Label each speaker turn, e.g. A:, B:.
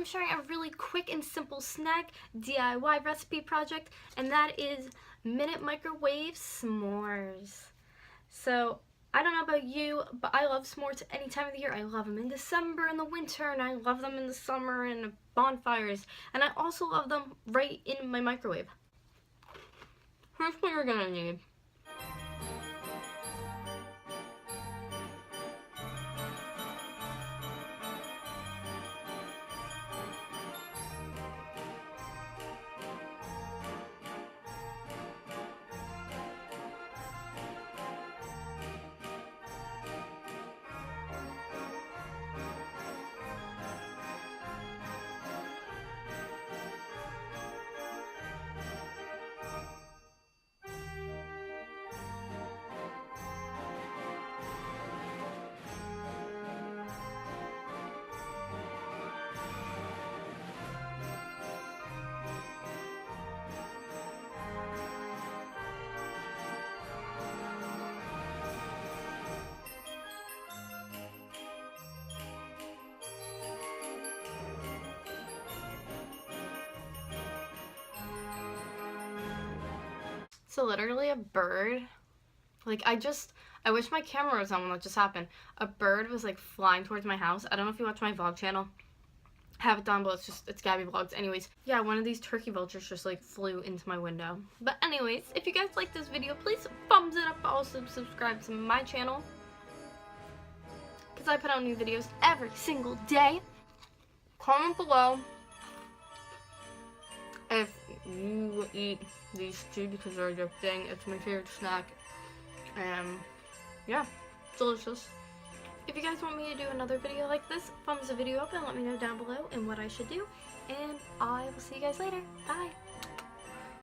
A: I'm sharing a really quick and simple snack DIY recipe project, and that is minute microwave s'mores. So I don't know about you, but I love s'mores any time of the year. I love them in December in the winter, and I love them in the summer and bonfires, and I also love them right in my microwave. Here's what you're gonna need. So literally a bird, like I wish my camera was on when that just happened. A bird was like flying towards my house. I don't know if you watch my vlog channel. I have it down below. It's Gabby Vlogs. Anyways, yeah, one of these turkey vultures just like flew into my window. But anyways, if you guys like this video, please thumbs it up. Also subscribe to my channel, because I put out new videos every single day. Comment below if you eat these two because they're addicting. It's my favorite snack. Yeah, delicious. If you guys want me to do another video like this, thumbs the video up and let me know down below and what I should do. And I will see you guys later. Bye.